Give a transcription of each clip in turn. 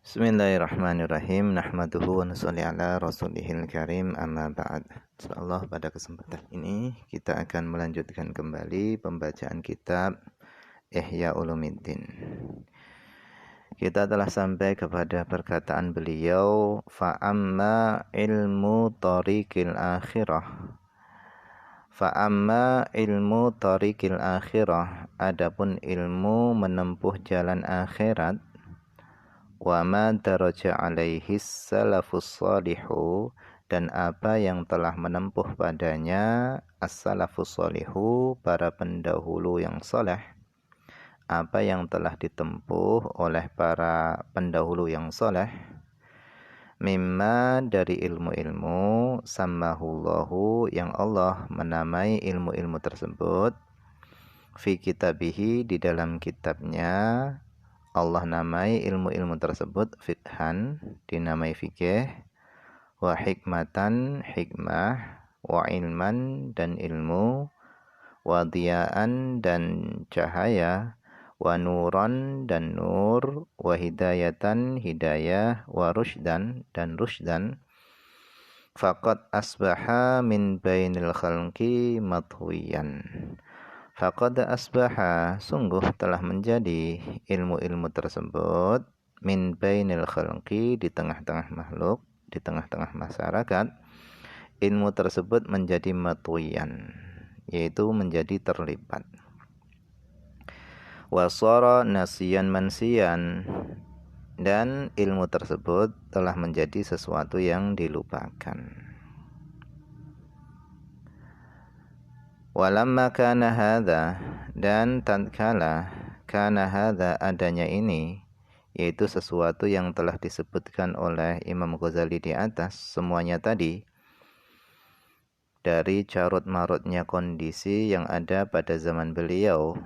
Bismillahirrahmanirrahim. Nahmaduhu wa nusalli ala rasulihil karim, amma ba'd. Insyaallah pada kesempatan ini kita akan melanjutkan kembali pembacaan kitab Ihya Ulumuddin. Kita telah sampai kepada perkataan beliau, fa'amma ilmu tariqil akhirah. Fa'amma ilmu tariqil akhirah, adapun ilmu menempuh jalan akhirat, wa ma daraja alaihi salafus salihu, dan apa yang telah menempuh padanya as-salafus salihu, para pendahulu yang saleh. Apa yang telah ditempuh oleh para pendahulu yang saleh, mimma dari ilmu-ilmu, sammahullahu yang Allah menamai ilmu-ilmu tersebut, fi kitabihi di dalam kitabnya. Allah namai ilmu-ilmu tersebut fiqhan, dinamai fikih, wa hikmatan, hikmah, wa ilman, dan ilmu, wa diyaan, dan cahaya, wa nuran, dan nur, wa hidayatan, hidayah, wa rushdan, dan rushdan. Faqad asbaha min bainil khalqi madhuyan. Faqad asbaha, sungguh telah menjadi ilmu-ilmu tersebut, min bainil khalqi, di tengah-tengah makhluk, di tengah-tengah masyarakat. Ilmu tersebut menjadi matwiyan, yaitu menjadi terlipat. Wasara nasiyan mansiyan, dan ilmu tersebut telah menjadi sesuatu yang dilupakan. Walamma kana hadza, dan tatkala kana hadza, adanya ini, yaitu sesuatu yang telah disebutkan oleh Imam Ghazali di atas semuanya tadi, dari carut marutnya kondisi yang ada pada zaman beliau,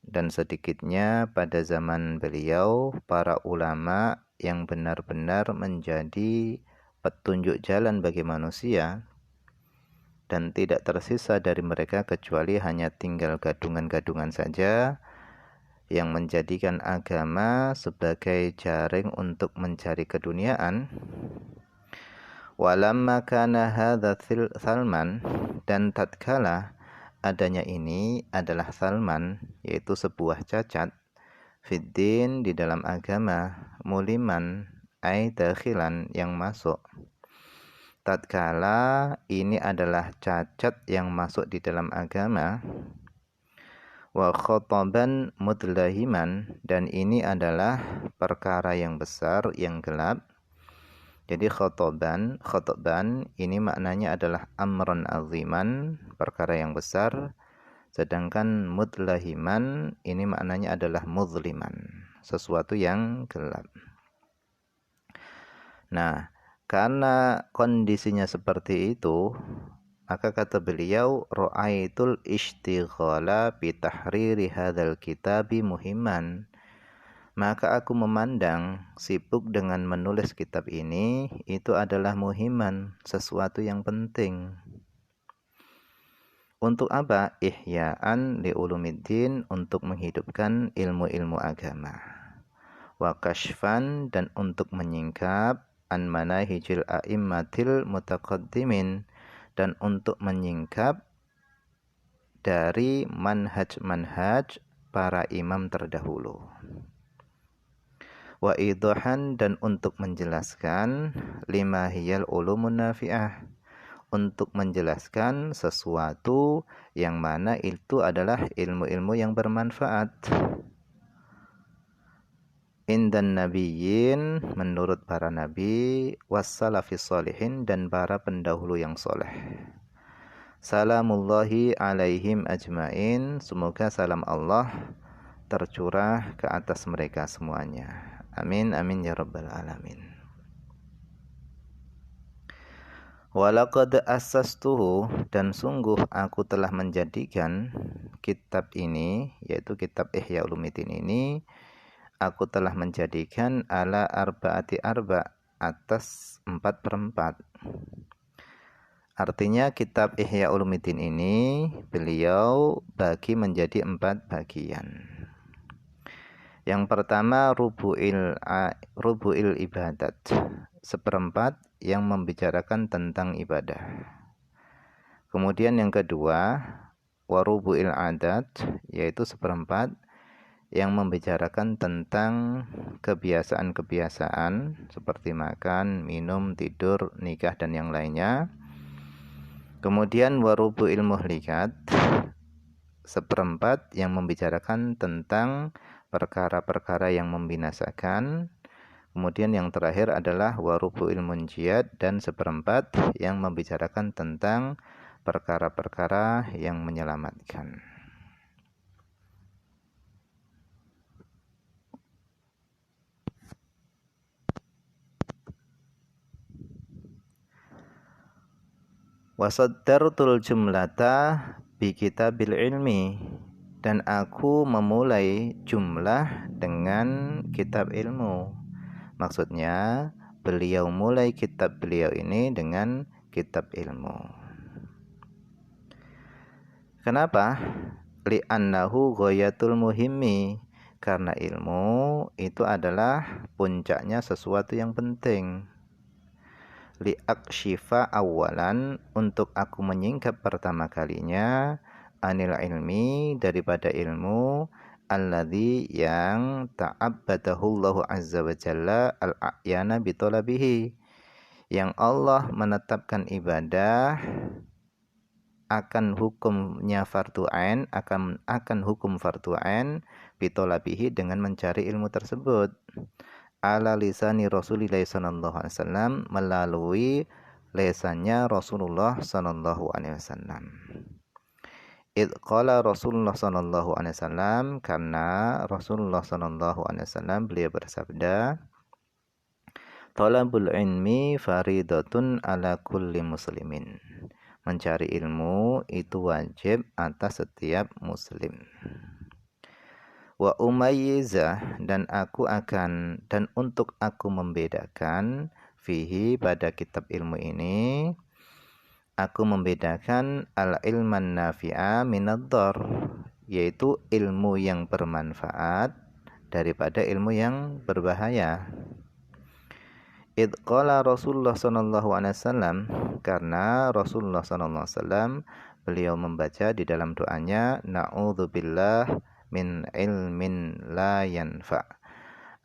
dan sedikitnya pada zaman beliau para ulama yang benar-benar menjadi petunjuk jalan bagi manusia, dan tidak tersisa dari mereka kecuali hanya tinggal gadungan-gadungan saja yang menjadikan agama sebagai jaring untuk mencari keduniaan. Walamma kana hadza salman, dan tatkala adanya ini adalah salman, yaitu sebuah cacat, fiddin, di dalam agama, muliman, ai dakhilan, yang masuk. Tatkala ini adalah cacat yang masuk di dalam agama, wa khotoban mudlahiman, dan ini adalah perkara yang besar, yang gelap. Jadi khotoban ini maknanya adalah amron aziman, perkara yang besar. Sedangkan mudlahiman ini maknanya adalah muzliman, sesuatu yang gelap. Nah, karena kondisinya seperti itu, maka kata beliau, ra'aitul ishtighala bi tahriri hadzal kitabi muhimman, maka aku memandang sibuk dengan menulis kitab ini itu adalah muhimman, sesuatu yang penting. Untuk apa? Ihya'an li ulumiddin, untuk menghidupkan ilmu-ilmu agama. Wa kashfan, dan untuk menyingkap an manahijil a'immatil mutaqaddimin, dan untuk menyingkap dari manhaj-manhaj para imam terdahulu. Wa idahan, dan untuk menjelaskan lima hiyal ulumun nafi'ah, untuk menjelaskan sesuatu yang mana itu adalah ilmu-ilmu yang bermanfaat. Indan nabiyyin, menurut para nabi, wassalafis sholihin, dan para pendahulu yang soleh. Salamullahi alaihim ajmain, semoga salam Allah tercurah ke atas mereka semuanya. Amin amin ya rabbal alamin. Walaqad assastuhu, dan sungguh aku telah menjadikan kitab ini, yaitu kitab Ihya Ulumuddin ini, aku telah menjadikan ala arba'ati arba', atas 4/4. Artinya kitab Ihya Ulumuddin ini beliau bagi menjadi 4 bagian. Yang pertama rubu'il ibadat, seperempat yang membicarakan tentang ibadah. Kemudian yang kedua, warubu'il adat, yaitu seperempat yang membicarakan tentang kebiasaan-kebiasaan seperti makan, minum, tidur, nikah dan yang lainnya. Kemudian warubu'il muhlikat, seperempat yang membicarakan tentang perkara-perkara yang membinasakan. Kemudian yang terakhir adalah warubu'il munjiat, dan seperempat yang membicarakan tentang perkara-perkara yang menyelamatkan. Wasaddartul jumlata bi kitabil ilmi, dan aku memulai jumlah dengan kitab ilmu. Maksudnya beliau mulai kitab beliau ini dengan kitab ilmu. Kenapa? Li'annahu ghayatul muhimmi, karena ilmu itu adalah puncaknya sesuatu yang penting. Li'akshifa awalan, untuk aku menyingkap pertama kalinya, anil ilmi, daripada ilmu, alladzi yang ta'abbadahullahu azza wa jalla al-a'yana bitolabihi, yang Allah menetapkan ibadah akan hukumnya fardu ain, akan hukum fardu ain bitolabihi, dengan mencari ilmu tersebut, ala lisani Rasulillah sallallahu alaihi wasallam, melalui lesannya Rasulullah sallallahu alaihi wasallam. Id qala Rasulullah sallallahu alaihi wasallam, karena Rasulullah sallallahu alaihi wasallam beliau bersabda, talabul ilmi faridatun ala kulli muslimin, mencari ilmu itu wajib atas setiap muslim. Wa umayyiza, dan untuk aku membedakan, fihi, pada kitab ilmu ini, aku membedakan al-ilman nafi'a minad-dhar, yaitu ilmu yang bermanfaat daripada ilmu yang berbahaya. Id qala Rasulullah sallallahu alaihi wasallam, karena Rasulullah sallallahu alaihi wasallam beliau membaca di dalam doanya, na'udzubillah min ilmin la yanfa,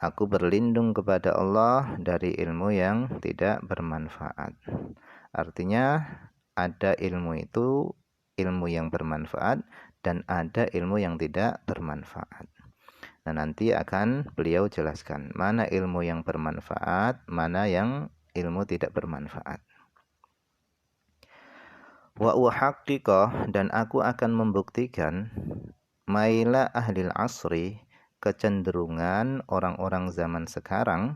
aku berlindung kepada Allah dari ilmu yang tidak bermanfaat. Artinya ada ilmu itu ilmu yang bermanfaat, dan ada ilmu yang tidak bermanfaat. Nah, nanti akan beliau jelaskan mana ilmu yang bermanfaat, mana yang ilmu tidak bermanfaat. Wa uhaqqiqah, dan aku akan membuktikan maila ahlil asri, kecenderungan orang-orang zaman sekarang,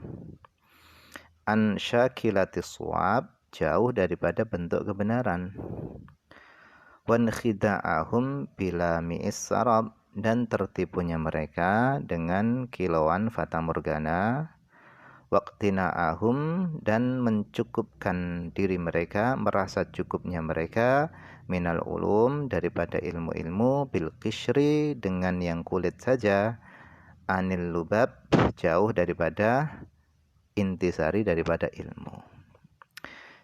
an syakilatis shawab, jauh daripada bentuk kebenaran, wan khida'ahum bila mi'is sarab, dan tertipunya mereka dengan kilauan fata morgana, waqtina'ahum, dan mencukupkan diri mereka, merasa cukupnya mereka, minal ulum, daripada ilmu-ilmu, bil qishri, dengan yang kulit saja, anil lubab, jauh daripada intisari, daripada ilmu.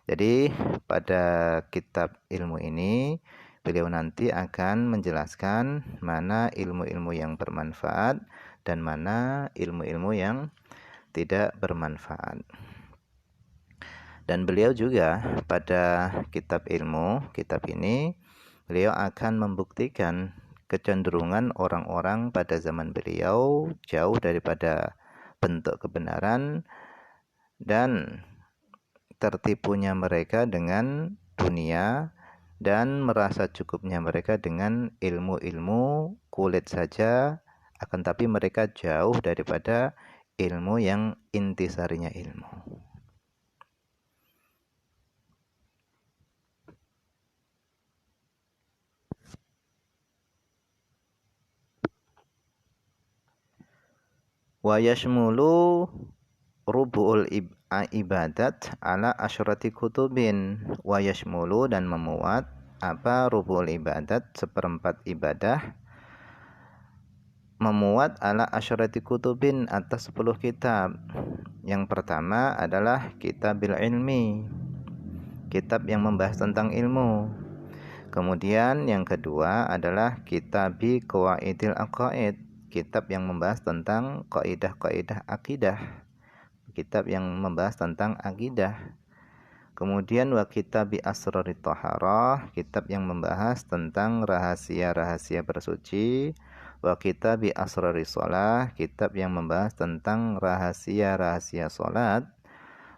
Jadi pada kitab ilmu ini beliau nanti akan menjelaskan mana ilmu-ilmu yang bermanfaat dan mana ilmu-ilmu yang tidak bermanfaat. Dan beliau juga pada kitab ini beliau akan membuktikan kecenderungan orang-orang pada zaman beliau jauh daripada bentuk kebenaran, dan tertipunya mereka dengan dunia, dan merasa cukupnya mereka dengan ilmu-ilmu kulit saja, akan tapi mereka jauh daripada ilmu yang intisarinya ilmu. Wa yashmulu rubu'ul ibadat ala asyrati kutubin. Wa yashmulu, dan memuat apa rubu'ul ibadat, seperempat ibadah, memuat ala asyrati kutubin atas 10 kitab. Yang pertama adalah kitabil ilmi, kitab yang membahas tentang ilmu. Kemudian yang kedua adalah kitabi qawaidil aqaid, kitab yang membahas tentang kaidah-kaidah akidah, kitab yang membahas tentang akidah. Kemudian wa kitabi asrarit thaharah, kitab yang membahas tentang rahasia-rahasia bersuci. Wa kitabi asraris shalah, kitab yang membahas tentang rahasia-rahasia salat.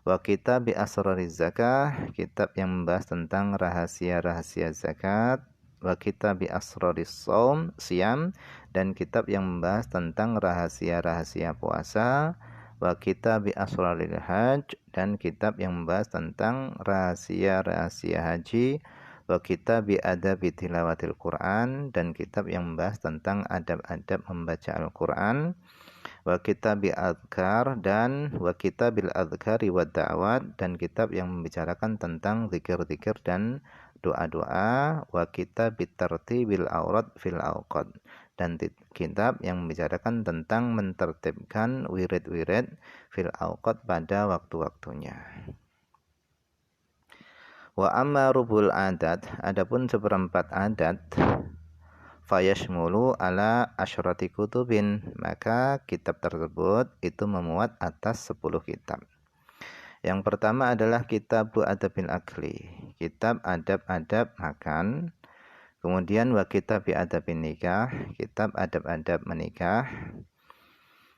Wa kitabi asrariz zakah, kitab yang membahas tentang rahasia-rahasia zakat. Wa kitabi asraris shaum, siam, dan kitab yang membahas tentang rahasia-rahasia puasa. Wa kitabi asraril hajj, dan kitab yang membahas tentang rahasia-rahasia haji. Wa kitabi adabi tilawatil Quran, dan kitab yang membahas tentang adab-adab membaca Al-Quran. Wa kitabi adhkar, dan wa kitabil adhkari wa da'wat, dan kitab yang membicarakan tentang zikir-zikir dan doa-doa. Wa kitabit tartibil aurat fil awqad, dan kitab yang membicarakan tentang mentertibkan wirid-wirid fil awqad pada waktu-waktunya. Wa amma rubul adat, adapun seperempat adat, fayashmulu ala asyrati kutubin, maka kitab tersebut itu memuat atas 10 kitab. Yang pertama adalah kitabu adabil akli, kitab adab-adab makan. Kemudian wa kitabi adabin nikah, kitab adab-adab menikah.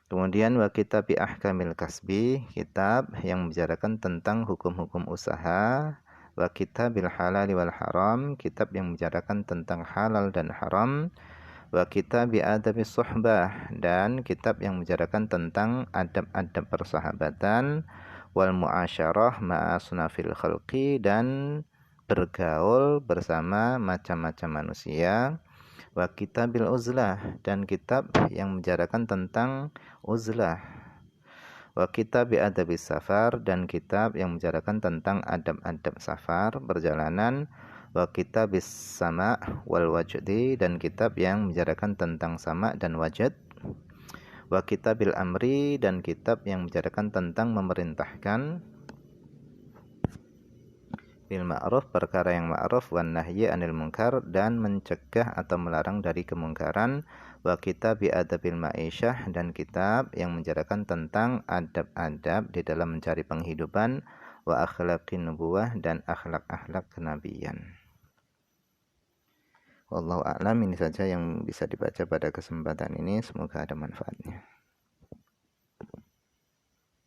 Kemudian wa kitabi ahkamil kasbi, kitab yang membicarakan tentang hukum-hukum usaha. Wa kitabil halali wal haram, kitab yang membicarakan tentang halal dan haram. Wa kitabi adabis suhbah, dan kitab yang membicarakan tentang adab-adab persahabatan. Wal muasyarah ma'a sunafil khalqi, dan bergaul bersama macam-macam manusia. Wa kitabil uzlah, dan kitab yang membicarakan tentang uzlah. Wa kitabi adabis safar, dan kitab yang membicarakan tentang adab-adab safar, perjalanan. Wa kitabis sama wal wajdi, dan kitab yang membicarakan tentang sama dan wajad. Wa kitabil amri, dan kitab yang membicarakan tentang memerintahkan. Bil ma'ruf, perkara yang ma'ruf, wan nahyi anil munkar, dan mencegah atau melarang dari kemungkaran. Wa kitabi adabil ma'isyah, dan kitab yang membicarakan tentang adab-adab di dalam mencari penghidupan. Wa akhlaqin nubuwah, dan akhlak-akhlak kenabian. Wallahu a'lam, ini saja yang bisa dibaca pada kesempatan ini, semoga ada manfaatnya.